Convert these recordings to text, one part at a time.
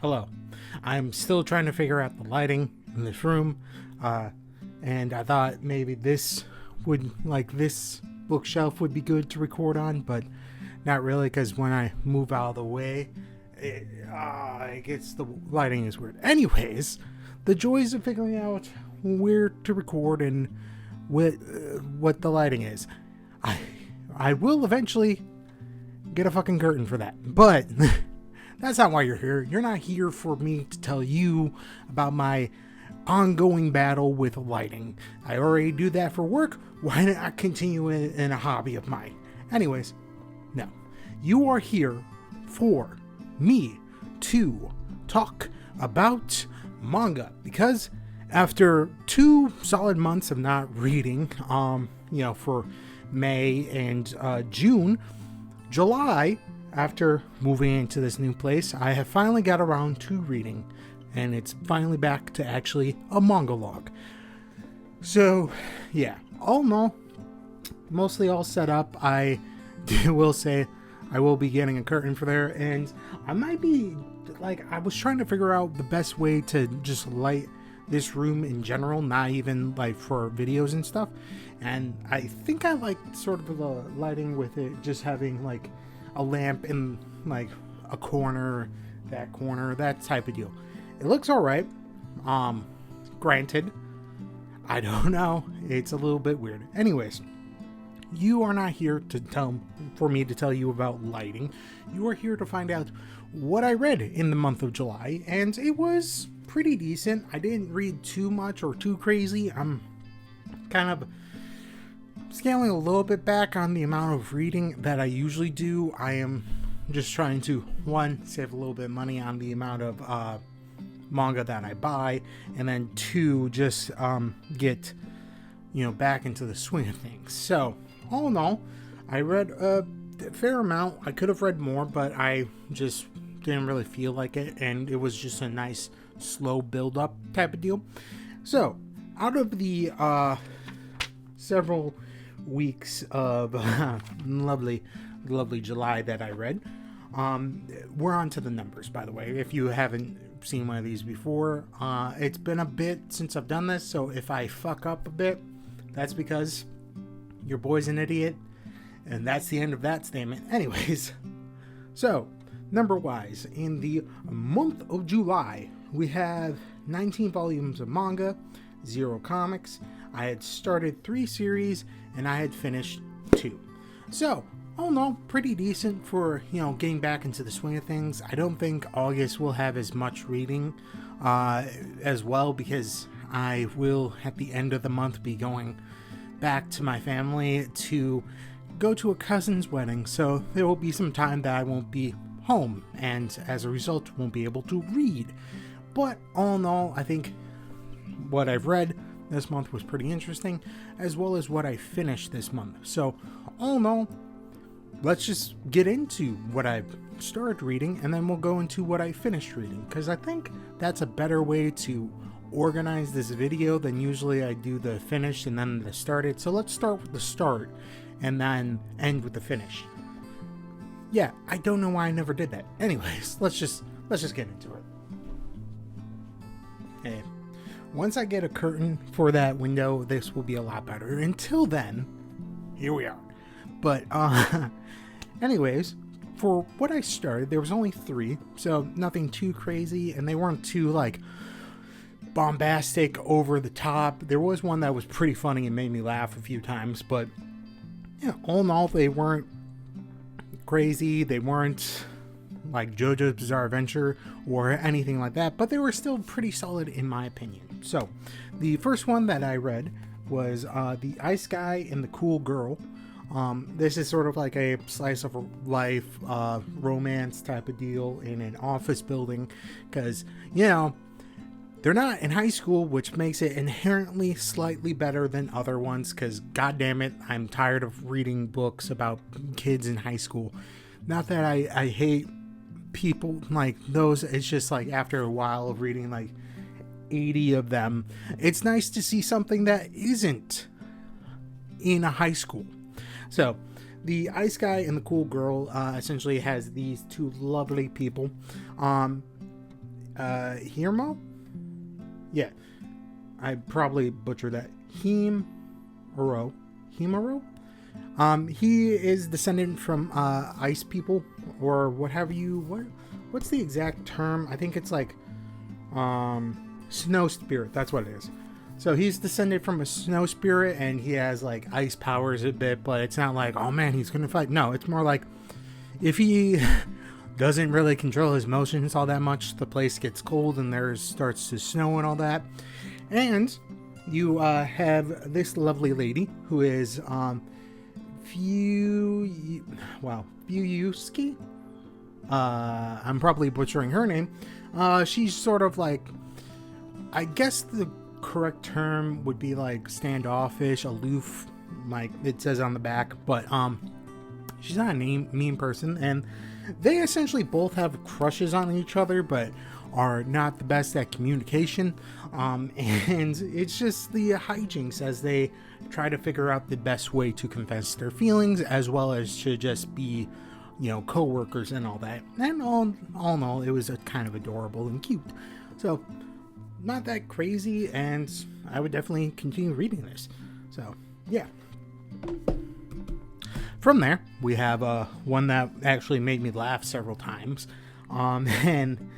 Hello. I'm still trying to figure out the lighting in this room, and I thought maybe this bookshelf would be good to record on, but not really, because when I move out of the way, it gets the lighting is weird. Anyways, the joys of figuring out where to record and what the lighting is. I will eventually get a fucking curtain for that, but that's not why you're here. You're not here for me to tell you about my ongoing battle with lighting. I already do that for work. Why not continue in a hobby of mine? Anyways, no. You are here for me to talk about manga, because after 2 solid months of not reading, for May and June, July, after moving into this new place, I have finally got around to reading, and it's finally back to actually a manga log. So, yeah, all in all, mostly all set up. I will say I will be getting a curtain for there, and I might be, I was trying to figure out the best way to just light this room in general, not even for videos and stuff, and I think I like sort of the lighting with it just having a lamp in a corner, that type of deal. It looks alright. Granted, I don't know, it's a little bit weird. Anyways, you are not here for me to tell you about lighting. You are here to find out what I read in the month of July, and it was pretty decent. I didn't read too much or too crazy. I'm kind of scaling a little bit back on the amount of reading that I usually do. I am just trying to, one, save a little bit of money on the amount of manga that I buy, and then two, just get back into the swing of things. So all in all, I read a fair amount. I could have read more, but I just didn't really feel like it, and it was just a nice slow build up type of deal. So out of the several weeks of lovely July that I read, we're on to the numbers, by the way. If you haven't seen one of these before, it's been a bit since I've done this, so if I fuck up a bit, that's because your boy's an idiot, and that's the end of that statement. Anyways, so number wise, in the month of July, we have 19 volumes of manga, 0 comics. I had started 3 series, and I had finished 2. So, all in all, pretty decent for, getting back into the swing of things. I don't think August will have as much reading as well, because I will, at the end of the month, be going back to my family to go to a cousin's wedding. So, there will be some time that I won't be home, and as a result, won't be able to read. But, all in all, I think what I've read this month was pretty interesting, as well as what I finished this month. So, all in all, let's just get into what I've started reading, and then we'll go into what I finished reading, because I think that's a better way to organize this video than usually I do the finish and then the started. So let's start with the start and then end with the finish. Yeah, I don't know why I never did that. Anyways, let's just get into it. Hey, once I get a curtain for that window, this will be a lot better. Until then, here we are. But, anyways, for what I started, there was only 3, so nothing too crazy, and they weren't too, bombastic, over the top. There was one that was pretty funny and made me laugh a few times, but, yeah, all in all, they weren't crazy. They weren't like JoJo's Bizarre Adventure or anything like that, but they were still pretty solid in my opinion. So, the first one that I read was The Ice Guy and the Cool Girl. This is sort of like a slice of life romance type of deal in an office building, because, they're not in high school, which makes it inherently slightly better than other ones, because goddammit, I'm tired of reading books about kids in high school. Not that I hate people like those, it's just after a while of reading 80 of them, it's nice to see something that isn't in a high school. So, the Ice Guy and the Cool Girl essentially has these 2 lovely people. Hirmo? Yeah, I probably butchered that. Himuro. He is descendant from ice people, or what have you. What's the exact term? I think it's like snow spirit. That's what it is. So he's descended from a snow spirit, and he has like ice powers a bit, but it's not like, oh man, he's gonna fight. No, it's more like if he doesn't really control his motions all that much, the place gets cold and there starts to snow and all that. And you have this lovely lady who is Fuyusuki. I'm probably butchering her name. She's sort of like, I guess the correct term would be like standoffish, aloof, like it says on the back, but she's not a mean person, and they essentially both have crushes on each other, but are not the best at communication, and it's just the hijinks as they try to figure out the best way to confess their feelings, as well as to just be, co-workers and all that. And all in all, it was kind of adorable and cute. So, not that crazy, and I would definitely continue reading this. So, yeah. From there, we have one that actually made me laugh several times, and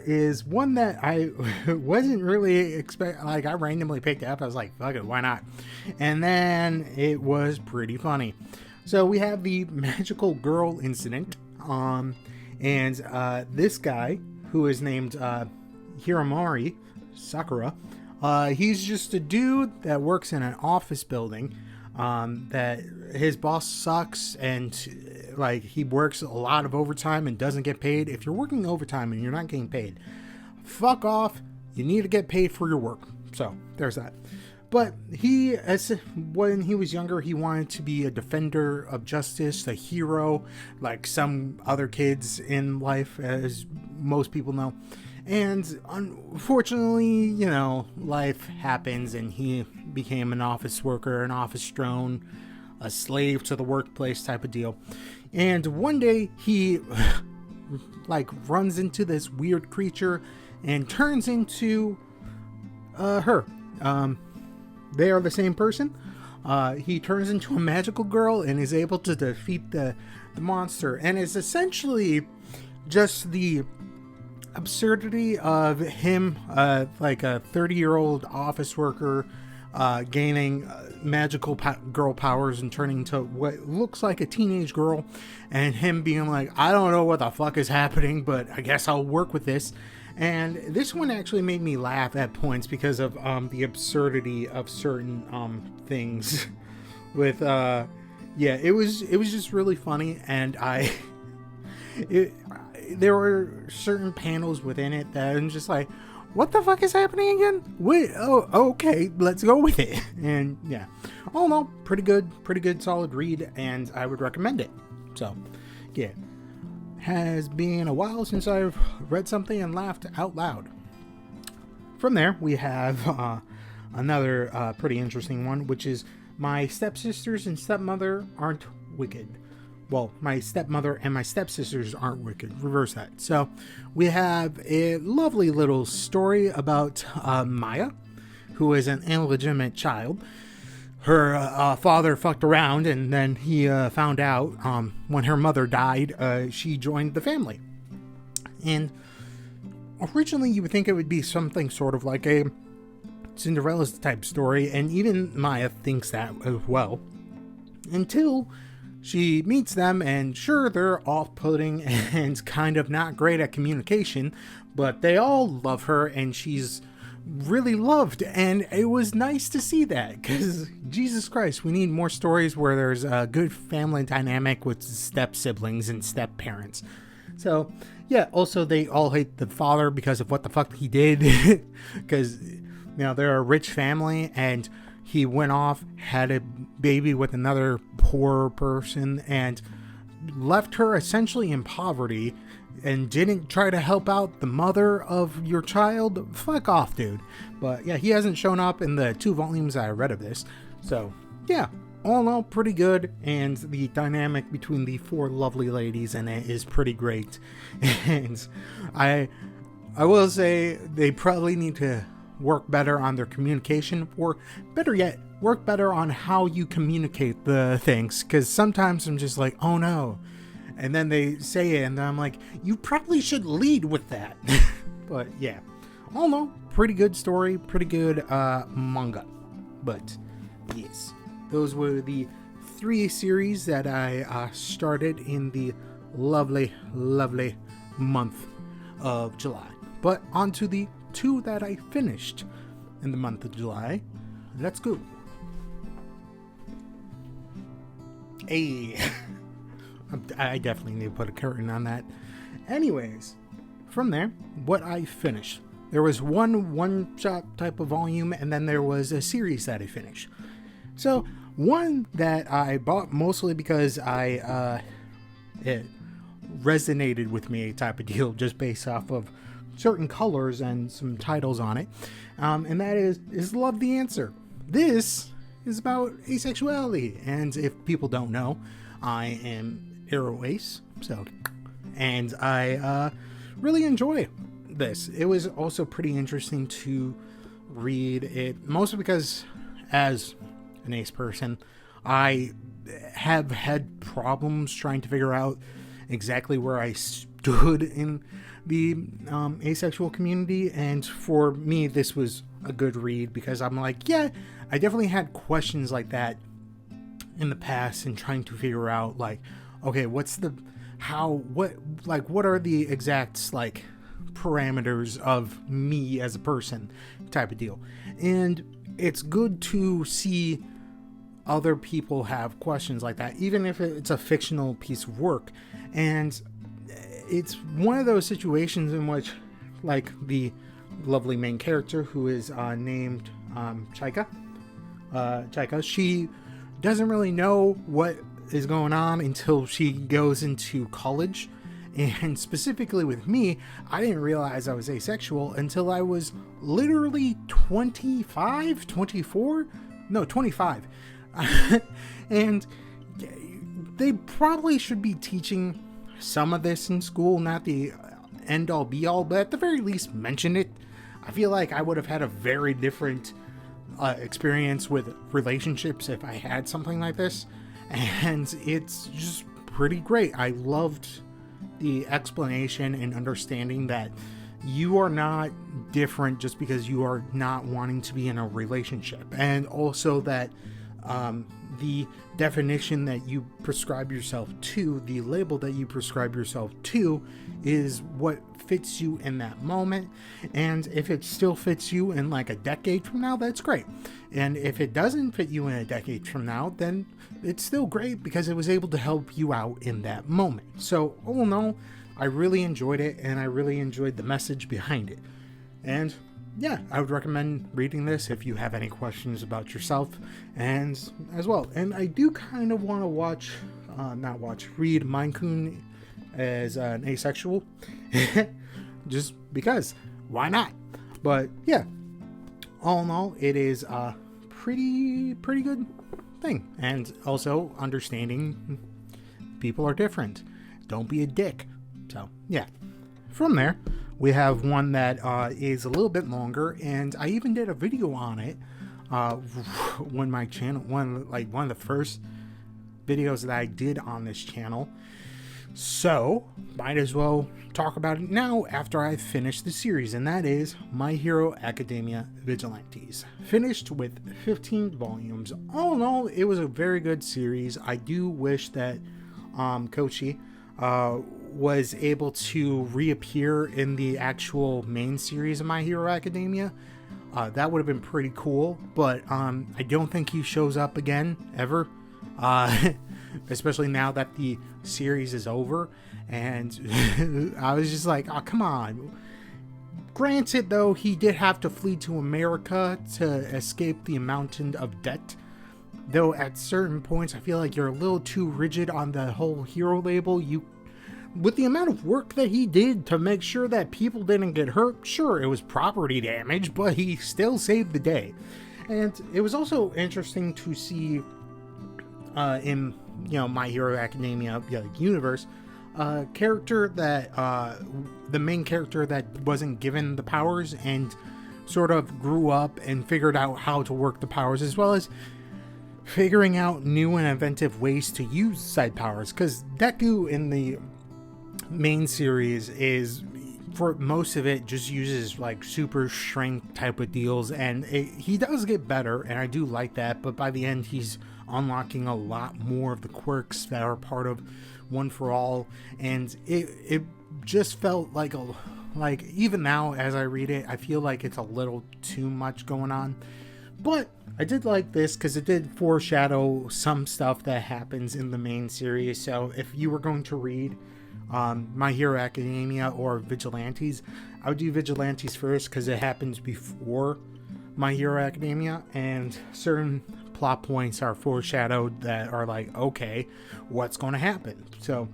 is one that I wasn't really like, I randomly picked it up. I was like, fuck it, why not? And then it was pretty funny. So we have the magical girl incident, and this guy, who is named Hiramori Sakura, he's just a dude that works in an office building, that his boss sucks, and like he works a lot of overtime and doesn't get paid. If you're working overtime and you're not getting paid, fuck off. You need to get paid for your work. So there's that. But when he was younger, he wanted to be a defender of justice, a hero, like some other kids in life, as most people know. And unfortunately, life happens, and he became an office worker, an office drone, a slave to the workplace type of deal. And one day he runs into this weird creature and turns into her. They are the same person. He turns into a magical girl and is able to defeat the monster, and is essentially just the absurdity of him, like a 30-year-old office worker, gaining magical girl powers and turning into what looks like a teenage girl, and him being like, I don't know what the fuck is happening, but I guess I'll work with this. And this one actually made me laugh at points because of the absurdity of certain things with it was just really funny, and there were certain panels within it that I'm just like, what the fuck is happening again? Wait, oh, okay, let's go with it. And yeah, all in all, pretty good, solid read, and I would recommend it. So, yeah, has been a while since I've read something and laughed out loud. From there, we have another pretty interesting one, which is My Stepsisters and Stepmother Aren't Wicked. Well, my stepmother and my stepsisters aren't wicked. Reverse that. So we have a lovely little story about Maya, who is an illegitimate child. Her father fucked around, and then he found out when her mother died, she joined the family. And originally you would think it would be something sort of like a Cinderella's type story, and even Maya thinks that as well. Until she meets them, and sure, they're off-putting and kind of not great at communication, but they all love her, and she's really loved, and it was nice to see that, because Jesus Christ, we need more stories where there's a good family dynamic with step-siblings and step-parents. So, yeah, also they all hate the father because of what the fuck he did, because, they're a rich family, and he went off, had a baby with another poor person, and left her essentially in poverty, and didn't try to help out the mother of your child. Fuck off, dude. But yeah, he hasn't shown up in the 2 volumes I read of this. So yeah, all in all, pretty good, and the dynamic between the 4 lovely ladies in it is pretty great. And I will say they probably need to work better on their communication, or better yet, work better on how you communicate the things, because sometimes I'm just like, oh no, and then they say it and I'm like, you probably should lead with that. But yeah, all in all, pretty good story, pretty good manga. But yes, those were the 3 series that I started in the lovely month of July. But on to the 2 that I finished in the month of July. Let's go. Hey, I definitely need to put a curtain on that. Anyways, from there, what I finished. There was one-shot type of volume, and then there was a series that I finished. So, one that I bought mostly because it resonated with me type of deal, just based off of certain colors and some titles on it, and that is Love the Answer. This is about asexuality, and if people don't know, I am ace, and I really enjoy this. It was also pretty interesting to read it, mostly because as an ace person, I have had problems trying to figure out exactly where I stood in the asexual community, and for me this was a good read because I'm like, yeah, I definitely had questions like that in the past and trying to figure out, like, okay, what are the exact, like, parameters of me as a person type of deal. And it's good to see other people have questions like that, even if it's a fictional piece of work. And it's one of those situations in which, like, the lovely main character, who is named Chika, she doesn't really know what is going on until she goes into college. And specifically with me, I didn't realize I was asexual until I was literally 25. And they probably should be teaching some of this in school, not the end all be all, but at the very least mention it. I feel like I would have had a very different experience with relationships if I had something like this, and it's just pretty great. I loved the explanation and understanding that you are not different just because you are not wanting to be in a relationship, and also that the definition that you prescribe yourself to, the label that you prescribe yourself to, is what fits you in that moment. And if it still fits you in like a decade from now, that's great. And if it doesn't fit you in a decade from now, then it's still great because it was able to help you out in that moment. So all in all, I really enjoyed it, and I really enjoyed the message behind it. And yeah, I would recommend reading this if you have any questions about yourself, and as well. And I do kind of want to read Mine-kun as an asexual, just because, why not? But yeah, all in all, it is a pretty good thing. And also understanding people are different. Don't be a dick. So yeah, from there, we have one that is a little bit longer, and I even did a video on it when my channel, one of the first videos that I did on this channel. So might as well talk about it now after I finish the series, and that is My Hero Academia Vigilantes. Finished with 15 volumes. All in all, it was a very good series. I do wish that Kochi was able to reappear in the actual main series of My Hero Academia. That would have been pretty cool, but I don't think he shows up again ever, especially now that the series is over. And I was just like, oh, come on. Granted, though, he did have to flee to America to escape the mountain of debt. Though at certain points I feel like you're a little too rigid on the whole hero label. With the amount of work that he did to make sure that people didn't get hurt, sure, it was property damage, but he still saved the day. And it was also interesting to see in My Hero Academia universe, character that the main character that wasn't given the powers and sort of grew up and figured out how to work the powers, as well as figuring out new and inventive ways to use side powers. Because Deku in the main series is, for most of it, just uses like super strength type of deals, and he does get better, and I do like that, but by the end he's unlocking a lot more of the quirks that are part of One for All, and it just felt like even now as I read it, I feel like it's a little too much going on. But I did like this because it did foreshadow some stuff that happens in the main series. So if you were going to read My Hero Academia or Vigilantes, I would do Vigilantes first because it happens before My Hero Academia, and certain plot points are foreshadowed that are like, okay, what's going to happen? So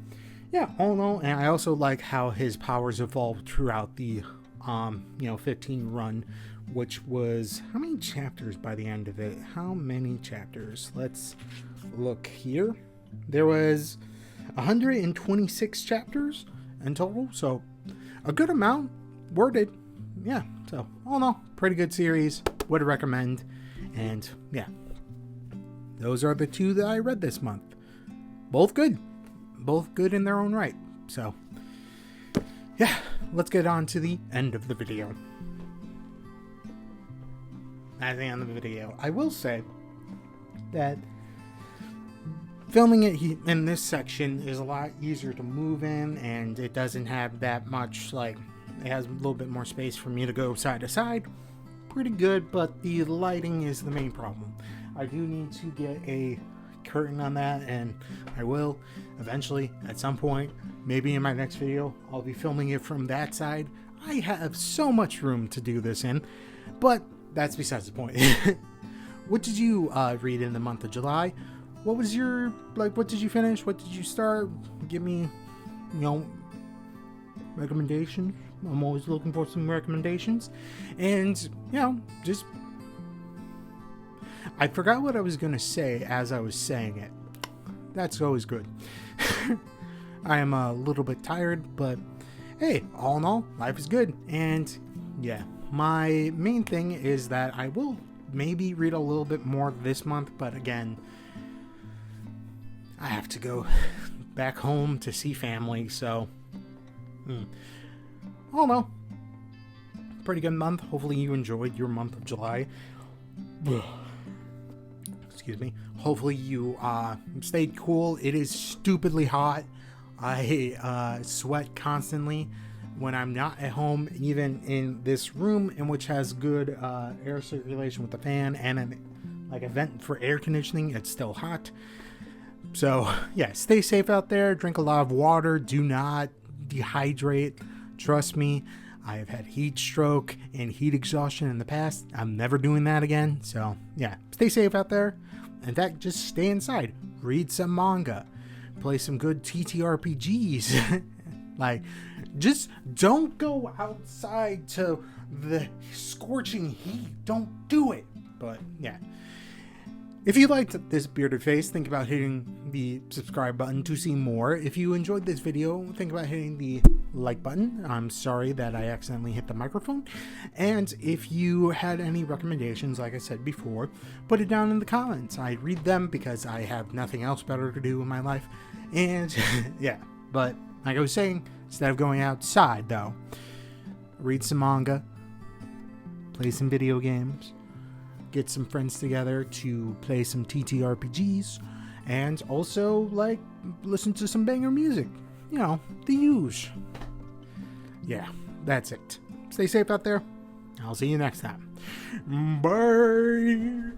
yeah, all in all, and I also like how his powers evolved throughout the 15 run, which was, how many chapters by the end of it? How many chapters? Let's look here. There was 126 chapters in total, so a good amount worded. Yeah, so all in all, pretty good series. Would recommend. And yeah, those are the two that I read this month. Both good in their own right. So yeah, let's get on to the end of the video. At the end of the video, I will say that filming it in this section is a lot easier to move in, and it doesn't have that much, like, it has a little bit more space for me to go side to side. Pretty good, but the lighting is the main problem. I do need to get a curtain on that, and I will eventually at some point, maybe in my next video, I'll be filming it from that side. I have so much room to do this in, but that's besides the point. What did you read in the month of July? What was your, what did you finish? What did you start? Give me, recommendations. I'm always looking for some recommendations. And, just, I forgot what I was going to say as I was saying it. That's always good. I am a little bit tired, but hey, all in all, life is good. And yeah, my main thing is that I will maybe read a little bit more this month, but again, I have to go back home to see family, so all in all, pretty good month. Hopefully you enjoyed your month of July. Excuse me. Hopefully you stayed cool. It is stupidly hot. I sweat constantly when I'm not at home, even in this room, in which has good air circulation with the fan and a vent for air conditioning. It's still hot. So yeah, stay safe out there. Drink a lot of water. Do not dehydrate. Trust me, I have had heat stroke and heat exhaustion in the past. I'm never doing that again. So yeah, stay safe out there. In fact, just stay inside. Read some manga. Play some good TTRPGs. Just don't go outside to the scorching heat. Don't do it. But yeah. If you liked this bearded face, think about hitting the subscribe button to see more. If you enjoyed this video, think about hitting the like button. I'm sorry that I accidentally hit the microphone. And if you had any recommendations, like I said before, put it down in the comments. I read them because I have nothing else better to do in my life. And yeah, but like I was saying, instead of going outside though, read some manga, play some video games, get some friends together to play some TTRPGs, and also listen to some banger music. The usual. Yeah, that's it. Stay safe out there. I'll see you next time. Bye.